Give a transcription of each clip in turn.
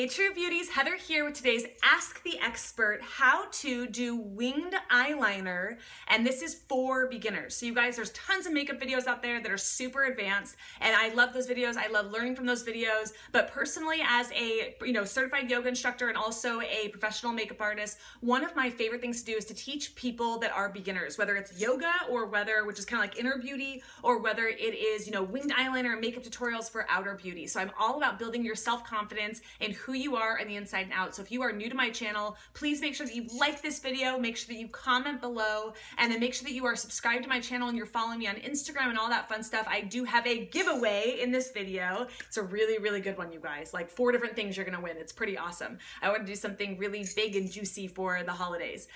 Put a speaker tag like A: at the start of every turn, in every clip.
A: Hey True Beauties, Heather here with today's Ask the Expert, how to do winged eyeliner, and this is for beginners. So you guys, there's tons of makeup videos out there that are super advanced, and I love those videos. I love learning from those videos, but personally as a certified yoga instructor and also a professional makeup artist, one of my favorite things to do is to teach people that are beginners, whether it's yoga or which is kind of like inner beauty, or whether it is, winged eyeliner and makeup tutorials for outer beauty. So I'm all about building your self-confidence and who you are on the inside and out. So if you are new to my channel, please make sure that you like this video, make sure that you comment below, and then make sure that you are subscribed to my channel and you're following me on Instagram and all that fun stuff. I do have a giveaway in this video. It's a really, really good one, you guys. Like 4 different things you're gonna win. It's pretty awesome. I want to do something really big and juicy for the holidays.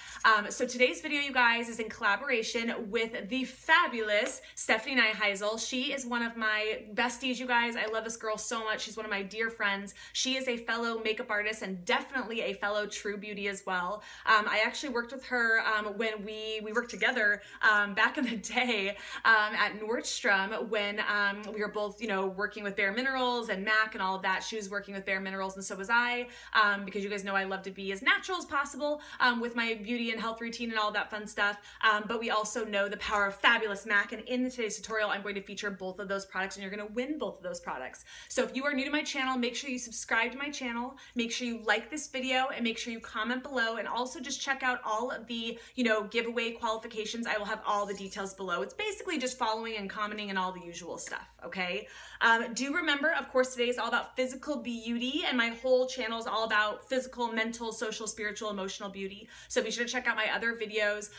A: So today's video, you guys, is in collaboration with the fabulous Stephanie Neiheisel. She is one of my besties, you guys. I love this girl so much. She's one of my dear friends. She is a fellow makeup artist and definitely a fellow true beauty as well. I actually worked with her when we worked together back in the day at Nordstrom when we were both, working with Bare Minerals and MAC and all of that. She was working with Bare Minerals and so was I, because you guys know I love to be as natural as possible with my beauty and health routine and all that fun stuff. But we also know the power of fabulous MAC, and in today's tutorial, I'm going to feature both of those products and you're going to win both of those products. So if you are new to my channel, make sure you subscribe to my channel, make sure you like this video, and make sure you comment below, and also just check out all of the, giveaway qualifications. I will have all the details below. It's basically just following and commenting and all the usual stuff, okay? Do remember, of course, today is all about physical beauty, and my whole channel is all about physical, mental, social, spiritual, emotional beauty. So be sure to check out my other videos.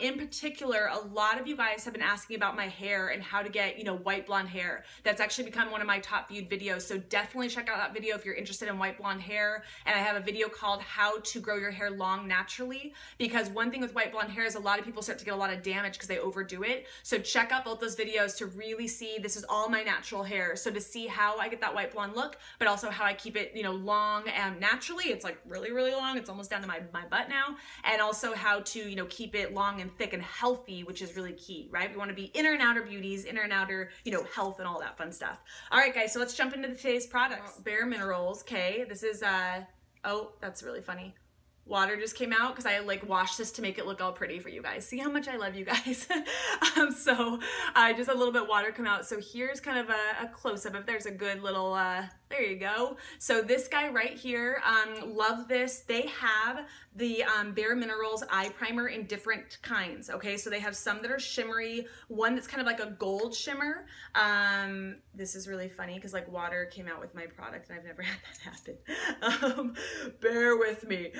A: In particular, a lot of you guys have been asking about my hair and how to get, white blonde hair. That's actually become one of my top viewed videos. So definitely check out that video if you're interested in white blonde hair. And I have a video called How to Grow Your Hair Long Naturally, because one thing with white blonde hair is a lot of people start to get a lot of damage because they overdo it. So check out both those videos to really see this is all my natural hair. So to see how I get that white blonde look, but also how I keep it, long and naturally. It's like really, really long. It's almost down to my butt now. And also how to, keep it long and thick and healthy, which is really key, right? We want to be inner and outer beauties, inner and outer, health and all that fun stuff. All right, guys, so let's jump into today's products. Bare Minerals, okay? This is, oh, that's really funny. Water just came out because I washed this to make it look all pretty for you guys. See how much I love you guys. So I just had a little bit of water come out. So here's kind of a close-up. If there's a good little, there you go. So this guy right here, love this. They have the Bare Minerals eye primer in different kinds, okay? So they have some that are shimmery, one that's kind of like a gold shimmer. This is really funny because water came out with my product and I've never had that happen. Bear with me.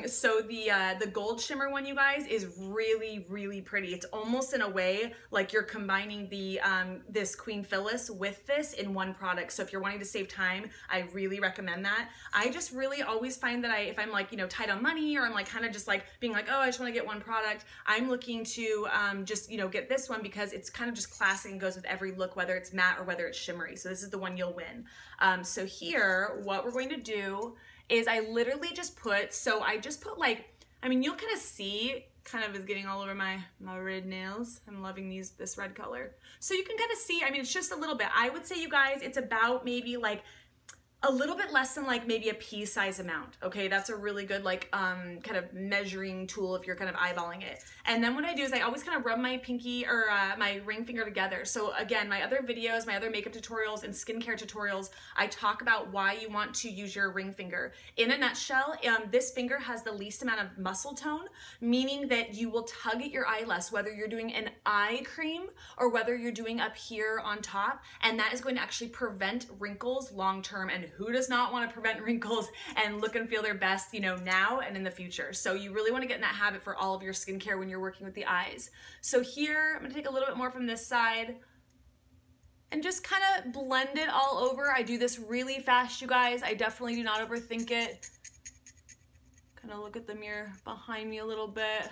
A: So the gold shimmer one, you guys, is really, really pretty. It's almost in a way like you're combining the this Queen Phyllis with this in one product. So if you're wanting to save time, I really recommend that. I just really always find that if I'm tight on money, or I'm kind of just being oh, I just want to get one product, I'm looking to just get this one because it's kind of just classic and goes with every look, whether it's matte or whether it's shimmery. So this is the one you'll win. So here, what we're going to do is I literally just put, you'll kind of see, is getting all over my red nails. I'm loving this red color. So you can kind of see, it's just a little bit. I would say, you guys, it's about maybe a little bit less than maybe a pea size amount. Okay, that's a really good kind of measuring tool if you're kind of eyeballing it. And then what I do is I always kind of rub my pinky or my ring finger together. So again, my other videos, my other makeup tutorials and skincare tutorials, I talk about why you want to use your ring finger. In a nutshell, this finger has the least amount of muscle tone, meaning that you will tug at your eye less, whether you're doing an eye cream or whether you're doing up here on top, and that is going to actually prevent wrinkles long term. And who does not want to prevent wrinkles and look and feel their best, now and in the future? So you really want to get in that habit for all of your skincare when you're working with the eyes. So here, I'm going to take a little bit more from this side and just kind of blend it all over. I do this really fast, you guys. I definitely do not overthink it. Kind of look at the mirror behind me a little bit.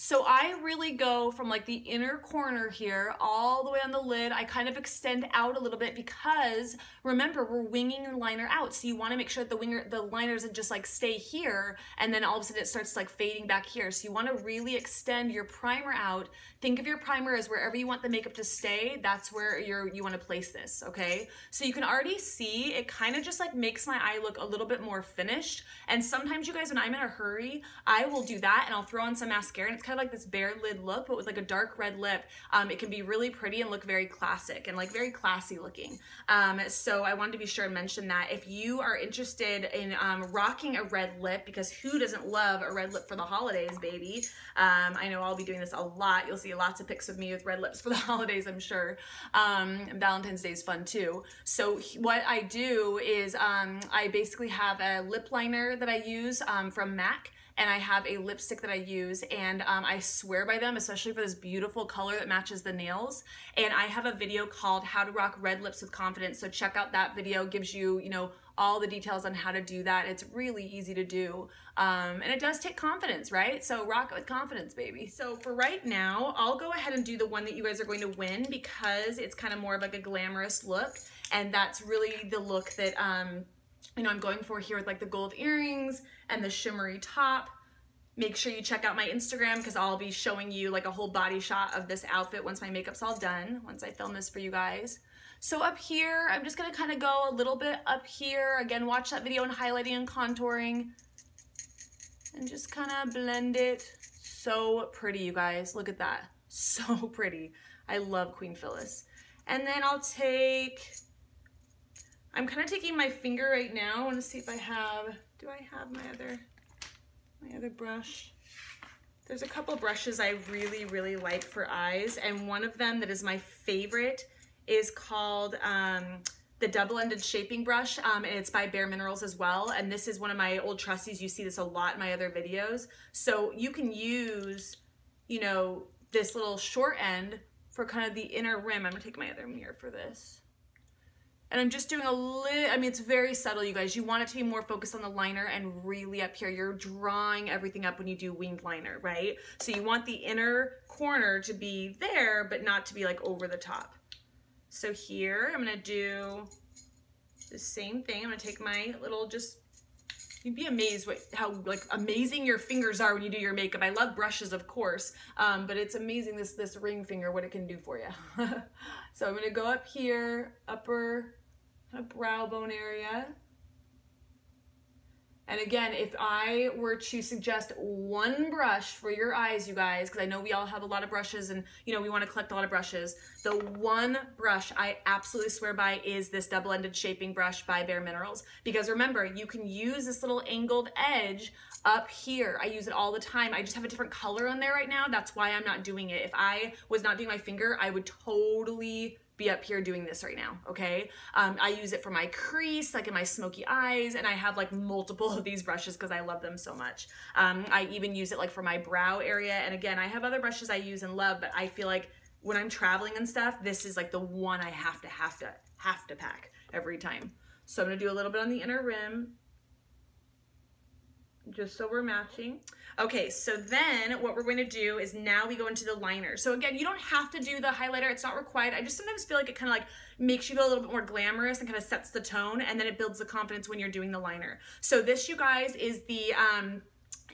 A: So I really go from like the inner corner here all the way on the lid. I kind of extend out a little bit because remember, we're winging the liner out. So you want to make sure that the liner doesn't just like stay here and then all of a sudden it starts like fading back here. So you want to really extend your primer out. Think of your primer as wherever you want the makeup to stay, that's where you want to place this, okay? So you can already see it kind of just like makes my eye look a little bit more finished. And sometimes you guys, when I'm in a hurry, I will do that and I'll throw on some mascara, and it's kind of like this bare lid look, but with like a dark red lip. It can be really pretty and look very classic and like very classy looking. So I wanted to be sure and mention that if you are interested in rocking a red lip, because who doesn't love a red lip for the holidays, baby? I know I'll be doing this a lot. You'll see lots of pics of me with red lips for the holidays, I'm sure. Valentine's Day is fun too. So what I do is I basically have a lip liner that I use from MAC, and I have a lipstick that I use, and I swear by them, especially for this beautiful color that matches the nails. And I have a video called How to Rock Red Lips with Confidence, so check out that video. Gives you, you know, all the details on how to do that. It's really easy to do, and it does take confidence, right? So rock it with confidence, baby. So for right now, I'll go ahead and do the one that you guys are going to win because it's kind of more of like a glamorous look, and that's really the look that you know, I'm going for here with like the gold earrings and the shimmery top. Make sure you check out my Instagram because I'll be showing you like a whole body shot of this outfit once my makeup's all done, once I film this for you guys. So up here, I'm just gonna kind of go a little bit up here. Again, watch that video on highlighting and contouring and just kind of blend it. So pretty, you guys. Look at that. So pretty. I love Queen Phyllis. And then I'll take, I'm kind of taking my finger right now. I want to see if I have, do I have my other brush? There's a couple brushes I really like for eyes, and one of them that is my favorite is called the double-ended shaping brush, and it's by Bare Minerals as well, and this is one of my old trustees. You see this a lot in my other videos. So you can use, you know, this little short end for kind of the inner rim. I'm gonna take my other mirror for this. And I'm just doing a little, I mean, it's very subtle, you guys. You want it to be more focused on the liner and really up here. You're drawing everything up when you do winged liner, right? So you want the inner corner to be there, but not to be like over the top. So here, I'm gonna do the same thing. I'm gonna take my little, just, you'd be amazed how like amazing your fingers are when you do your makeup. I love brushes, of course, but it's amazing this ring finger, what it can do for you. So I'm gonna go up here, upper kind of brow bone area. And again, if I were to suggest one brush for your eyes, you guys, because I know we all have a lot of brushes and, you know, we want to collect a lot of brushes. The one brush I absolutely swear by is this double-ended shaping brush by Bare Minerals. Because remember, you can use this little angled edge up here. I use it all the time. I just have a different color on there right now. That's why I'm not doing it. If I was not doing my finger, I would totally be up here doing this right now, okay? I use it for my crease, like in my smoky eyes, and I have like multiple of these brushes because I love them so much. I even use it like for my brow area, and again, I have other brushes I use and love, but I feel like when I'm traveling and stuff, this is like the one I have to pack every time. So I'm gonna do a little bit on the inner rim, just so we're matching. Okay, so then what we're going to do is now we go into the liner. So again, you don't have to do the highlighter, it's not required. I just sometimes feel like it kind of like makes you feel a little bit more glamorous and kind of sets the tone, and then it builds the confidence when you're doing the liner. So this, you guys, is the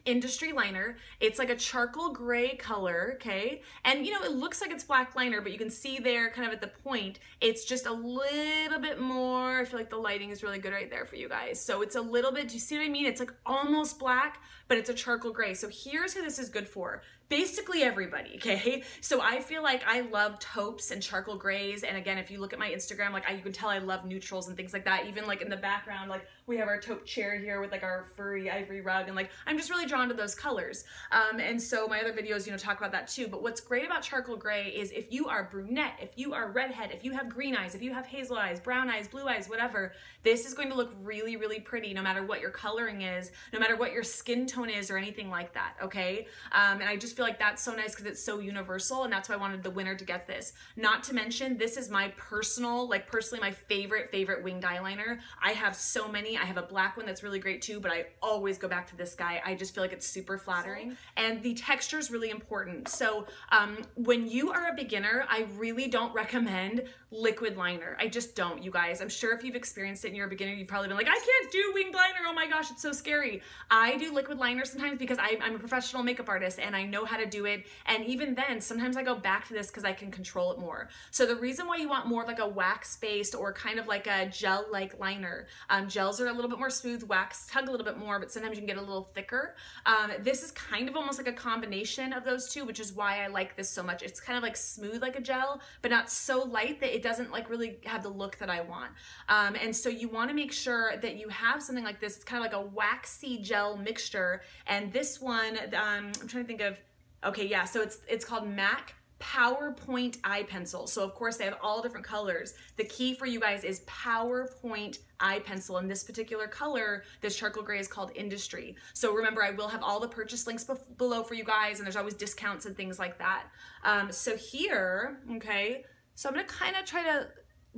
A: Industry liner. It's like a charcoal gray color, okay? And you know, it looks like it's black liner, but you can see there kind of at the point, it's just a little bit more, I feel like the lighting is really good right there for you guys. So it's a little bit, do you see what I mean? It's like almost black, but it's a charcoal gray. So here's who this is good for. Basically everybody, okay? So I feel like I love taupes and charcoal grays, and again, if you look at my Instagram, like you can tell I love neutrals and things like that. Even like in the background, like we have our taupe chair here with like our furry ivory rug, and like I'm just really drawn to those colors. And so my other videos, you know, talk about that too. But what's great about charcoal gray is if you are brunette, if you are redhead, if you have green eyes, if you have hazel eyes, brown eyes, blue eyes, whatever, this is going to look really, really pretty no matter what your coloring is, no matter what your skin tone is or anything like that, okay? And I just feel feel like that's so nice because it's so universal, and that's why I wanted the winner to get this. Not to mention, this is my personally my favorite winged eyeliner. I have so many. I have a black one that's really great too, but I always go back to this guy. I just feel like it's super flattering, and the texture is really important. So when you are a beginner, I really don't recommend liquid liner. I just don't, you guys. I'm sure if you've experienced it and you're a beginner, you've probably been like, I can't do winged liner. Oh my gosh, it's so scary. I do liquid liner sometimes because I'm a professional makeup artist and I know how to do it. And even then, sometimes I go back to this because I can control it more. So the reason why you want more of like a wax-based or kind of like a gel-like liner, gels are a little bit more smooth, wax tug a little bit more, but sometimes you can get a little thicker. This is kind of almost like a combination of those two, which is why I like this so much. It's kind of like smooth like a gel, but not so light that it doesn't like really have the look that I want. And so you want to make sure that you have something like this. It's kind of like a waxy gel mixture. And this one, I'm trying to think of, okay, yeah, so it's called MAC PowerPoint Eye Pencil. So of course they have all different colors. The key for you guys is PowerPoint Eye Pencil. And this particular color, this charcoal gray, is called Industry. So remember, I will have all the purchase links below for you guys, and there's always discounts and things like that. So here, okay, so I'm gonna kind of try to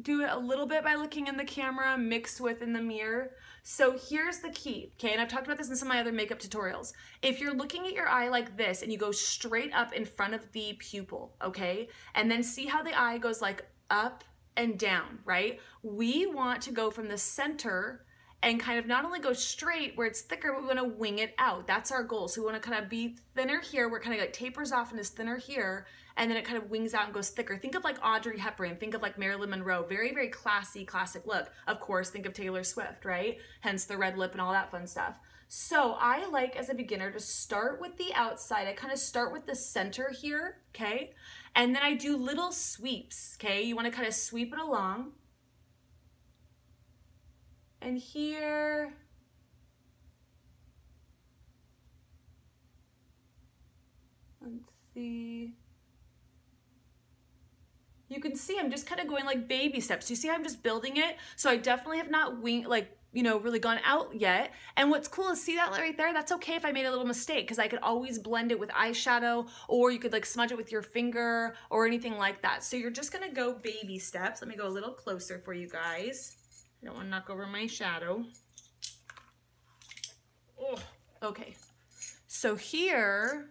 A: do it a little bit by looking in the camera mixed with in the mirror. So here's the key, okay, and I've talked about this in some of my other makeup tutorials. If you're looking at your eye like this and you go straight up in front of the pupil, okay, and then see how the eye goes like up and down, right? We want to go from the center and kind of not only go straight where it's thicker, but we want to wing it out. That's our goal. So we want to kind of be thinner here, where it kind of like tapers off and is thinner here, and then it kind of wings out and goes thicker. Think of like Audrey Hepburn, think of like Marilyn Monroe, very, very classy, classic look. Of course, think of Taylor Swift, right? Hence the red lip and all that fun stuff. So I like, as a beginner, to start with the outside. I kind of start with the center here, okay? And then I do little sweeps, okay? You want to kind of sweep it along. And here, let's see. You can see I'm just kind of going like baby steps. You see how I'm just building it? So I definitely have not really gone out yet. And what's cool is, see that right there? That's okay if I made a little mistake, because I could always blend it with eyeshadow, or you could like smudge it with your finger or anything like that. So you're just gonna go baby steps. Let me go a little closer for you guys. I don't want to knock over my shadow. Oh, okay. So here,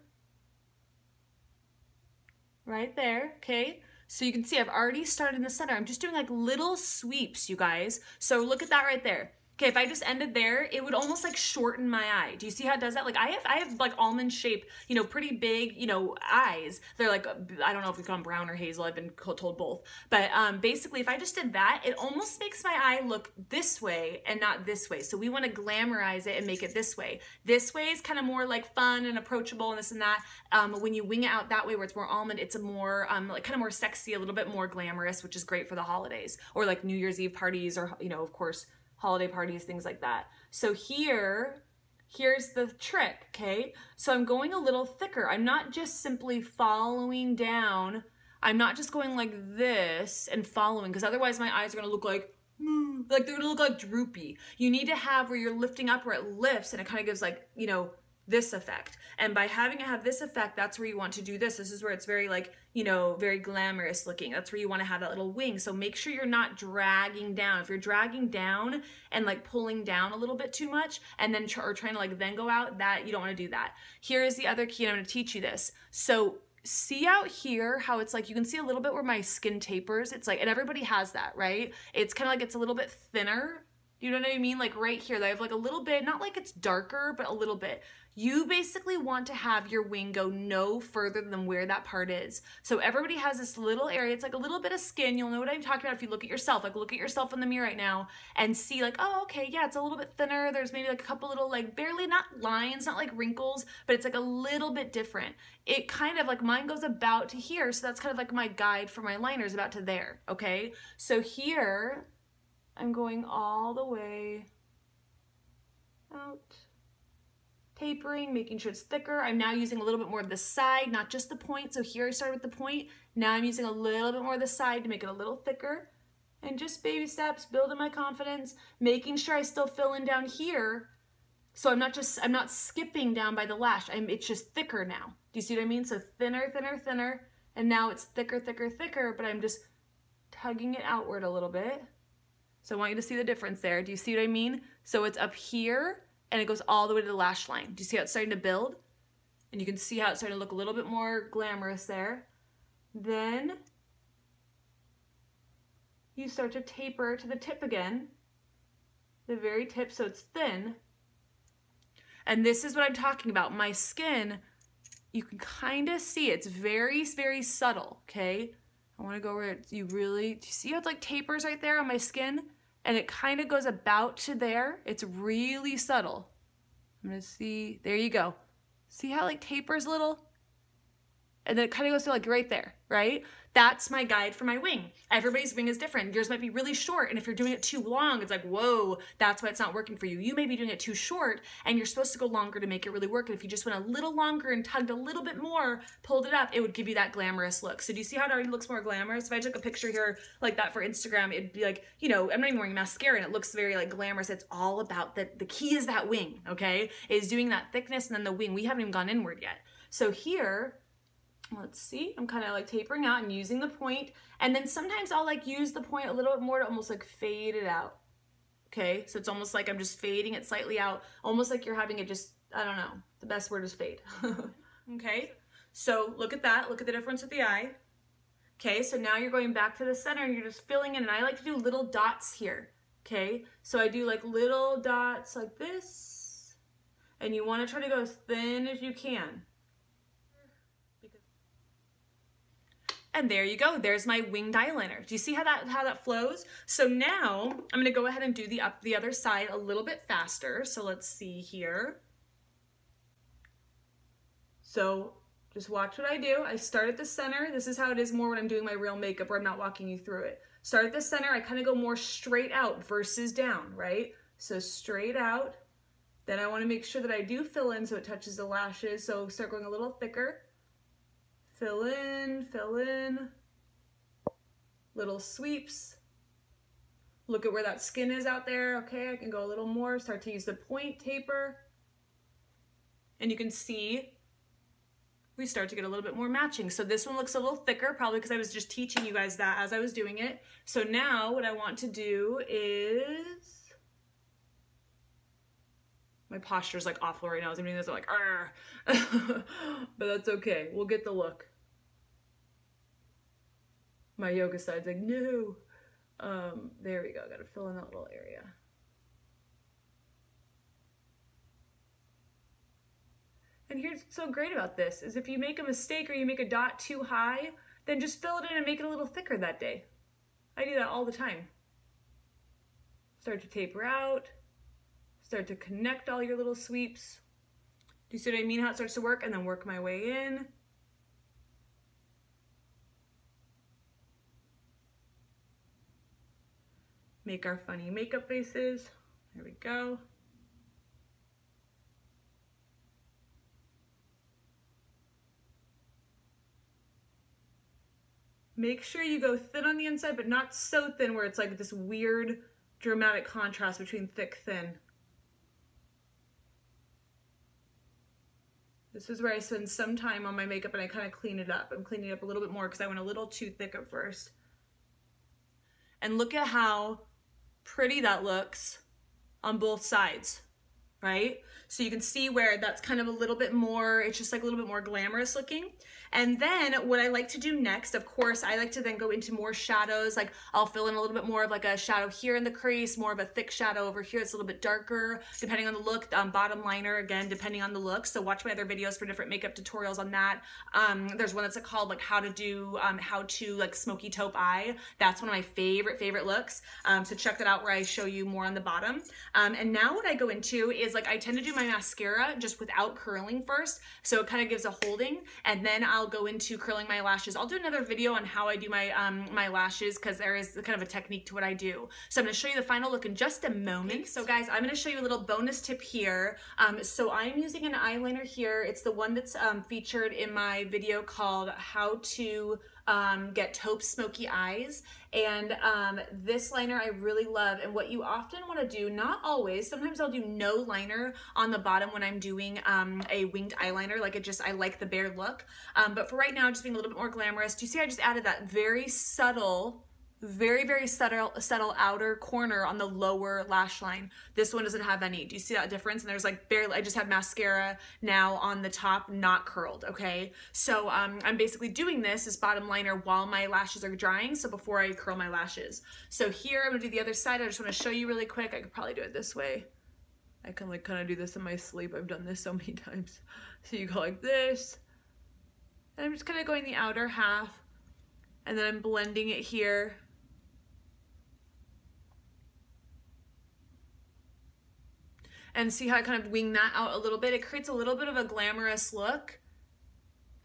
A: right there, okay? So you can see I've already started in the center. I'm just doing like little sweeps, you guys. So look at that right there. Okay, if I just ended there, it would almost like shorten my eye. Do you see how it does that? Like I have like almond shape, you know, pretty big, you know, eyes. They're like, I don't know if we call them brown or hazel. I've been told both. But basically, if I just did that, it almost makes my eye look this way and not this way. So we want to glamorize it and make it this way. This way is kind of more like fun and approachable and this and that. When you wing it out that way where it's more almond, it's a more like kind of more sexy, a little bit more glamorous, which is great for the holidays or like New Year's Eve parties, or, you know, of course, holiday parties, things like that. So here's the trick, okay? So I'm going a little thicker. I'm not just simply following down. I'm not just going like this and following, because otherwise my eyes are gonna look like they're gonna look like droopy. You need to have where you're lifting up where it lifts and it kind of gives like, you know, this effect. And by having it have this effect, that's where you want to do this. This is where it's very like, you know, very glamorous looking. That's where you want to have that little wing. So make sure you're not dragging down. If you're dragging down and like pulling down a little bit too much and then trying to like then go out, that you don't want to do that. Here is the other key, and I'm going to teach you this. So see out here how it's like, you can see a little bit where my skin tapers. It's like, and everybody has that, right? It's kind of like it's a little bit thinner. You know what I mean? Like right here, they have like a little bit, not like it's darker, but a little bit. You basically want to have your wing go no further than where that part is. So everybody has this little area. It's like a little bit of skin. You'll know what I'm talking about if you look at yourself. Like look at yourself in the mirror right now and see like, oh, okay, yeah, it's a little bit thinner. There's maybe like a couple little like barely, not lines, not like wrinkles, but it's like a little bit different. It kind of like mine goes about to here. So that's kind of like my guide for my liners about to there, okay? So here, I'm going all the way out. Tapering, making sure it's thicker. I'm now using a little bit more of the side, not just the point. So here I started with the point. Now I'm using a little bit more of the side to make it a little thicker. And just baby steps, building my confidence, making sure I still fill in down here. So I'm not skipping down by the lash. It's just thicker now. Do you see what I mean? So thinner, thinner, thinner, and now it's thicker, thicker, thicker, but I'm just tugging it outward a little bit. So I want you to see the difference there. Do you see what I mean? So it's up here and it goes all the way to the lash line. Do you see how it's starting to build? And you can see how it's starting to look a little bit more glamorous there. Then you start to taper to the tip again, the very tip, so it's thin. And this is what I'm talking about. My skin, you can kind of see it's very, very subtle, okay? I want to go where you really, do you see how it like tapers right there on my skin? And it kind of goes about to there. It's really subtle. I'm going to see, there you go. See how it like tapers a little? And then it kind of goes to like right there, right? That's my guide for my wing. Everybody's wing is different. Yours might be really short, and if you're doing it too long, it's like, whoa, that's why it's not working for you. You may be doing it too short, and you're supposed to go longer to make it really work. And if you just went a little longer and tugged a little bit more, pulled it up, it would give you that glamorous look. So do you see how it already looks more glamorous? If I took a picture here like that for Instagram, it'd be like, you know, I'm not even wearing mascara, and it looks very like glamorous. It's all about the key is that wing, okay? Is doing that thickness and then the wing. We haven't even gone inward yet. So here, let's see, I'm kind of like tapering out and using the point, and then sometimes I'll like use the point a little bit more to almost like fade it out. Okay, so it's almost like I'm just fading it slightly out, almost like you're having it just, I don't know, the best word is fade. Okay, so look at that, look at the difference with the eye. Okay, so now you're going back to the center and you're just filling in, and I like to do little dots here. Okay, so I do like little dots like this, and you want to try to go as thin as you can. And there you go, there's my winged eyeliner. Do you see how that flows? So now I'm gonna go ahead and do the other side a little bit faster. So let's see here. So just watch what I do. I start at the center. This is how it is more when I'm doing my real makeup where I'm not walking you through it. Start at the center, I kind of go more straight out versus down, right? So straight out. Then I wanna make sure that I do fill in so it touches the lashes. So start going a little thicker. Fill in, little sweeps. Look at where that skin is out there. Okay, I can go a little more, start to use the point taper. And you can see we start to get a little bit more matching. So this one looks a little thicker, probably because I was just teaching you guys that as I was doing it. So now what I want to do is, my posture is like awful right now as I'm doing this, I'm like, argh. But that's okay, we'll get the look. My yoga side's like, no. There we go, gotta fill in that little area. And here's what's so great about this, is if you make a mistake or you make a dot too high, then just fill it in and make it a little thicker that day. I do that all the time. Start to taper out. Start to connect all your little sweeps. Do you see what I mean, how it starts to work? And then work my way in. Make our funny makeup faces. There we go. Make sure you go thin on the inside, but not so thin where it's like this weird dramatic contrast between thick, thin. This is where I spend some time on my makeup and I kind of clean it up. I'm cleaning it up a little bit more because I went a little too thick at first. And look at how pretty that looks on both sides, right? So you can see where that's kind of a little bit more, it's just like a little bit more glamorous looking. And then what I like to do next, of course, I like to then go into more shadows. Like I'll fill in a little bit more of like a shadow here in the crease, more of a thick shadow over here. It's a little bit darker, depending on the look. Bottom liner, again, depending on the look. So watch my other videos for different makeup tutorials on that. There's one that's called like how to like smoky taupe eye. That's one of my favorite looks. So check that out where I show you more on the bottom. And now what I go into is like, I tend to do my mascara just without curling first. So it kind of gives a holding, and then I'll go into curling my lashes. I'll do another video on how I do my my lashes because there is kind of a technique to what I do. So I'm going to show you the final look in just a moment. So guys, I'm going to show you a little bonus tip here. So I'm using an eyeliner here. It's the one that's featured in my video called how to get taupe smoky eyes. And this liner I really love. And what you often want to do, not always, sometimes I'll do no liner on the bottom when I'm doing a winged eyeliner. Like I like the bare look. But for right now, just being a little bit more glamorous. Do you see I just added that very subtle, very subtle outer corner on the lower lash line? This one doesn't have any. Do you see that difference? And there's like barely, I just have mascara now on the top, not curled, okay? So I'm basically doing this bottom liner while my lashes are drying, so before I curl my lashes. So here, I'm gonna do the other side. I just wanna show you really quick. I could probably do it this way. I can like kind of do this in my sleep. I've done this so many times. So you go like this, and I'm just kind of going the outer half, and then I'm blending it here. And see how I kind of wing that out a little bit? It creates a little bit of a glamorous look.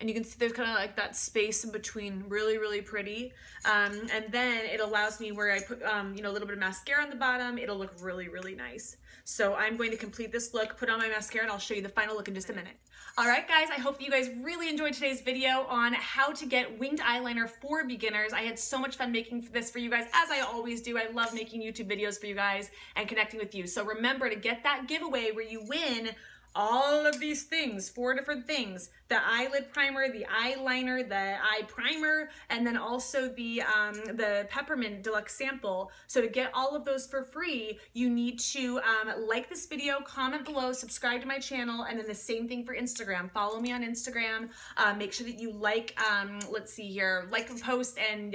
A: And you can see there's kind of like that space in between, really pretty. And then it allows me where I put, you know, a little bit of mascara on the bottom, it'll look really nice. So I'm going to complete this look, put on my mascara, and I'll show you the final look in just a minute. All right, guys, I hope you guys really enjoyed today's video on how to get winged eyeliner for beginners. I had so much fun making this for you guys, as I always do. I love making YouTube videos for you guys and connecting with you. So remember to get that giveaway where you win all of these things, 4 different things: the eyelid primer, the eyeliner, the eye primer, and then also the peppermint deluxe sample. So to get all of those for free, you need to like this video, comment below, subscribe to my channel, and then the same thing for Instagram. Follow me on Instagram. Make sure that you like, let's see here, like a post and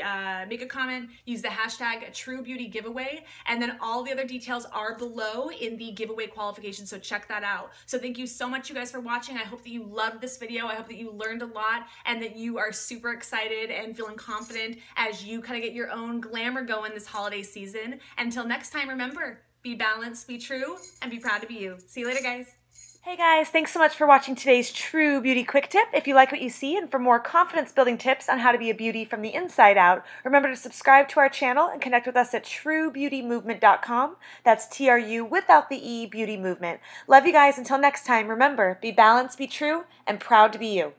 A: make a comment. Use the hashtag #TrueBeautyGiveaway, and then all the other details are below in the giveaway qualifications, so check that out. So thank you so much, you guys, for watching. I hope that you loved this video. I hope that you learned a lot and that you are super excited and feeling confident as you kind of get your own glamour going this holiday season. Until next time, remember, be balanced, be true, and be proud to be you. See you later, guys.
B: Hey guys, thanks so much for watching today's True Beauty Quick Tip. If you like what you see and for more confidence building tips on how to be a beauty from the inside out, remember to subscribe to our channel and connect with us at TrueBeautyMovement.com. That's TRU without the E, Beauty Movement. Love you guys. Until next time, remember, be balanced, be true, and proud to be you.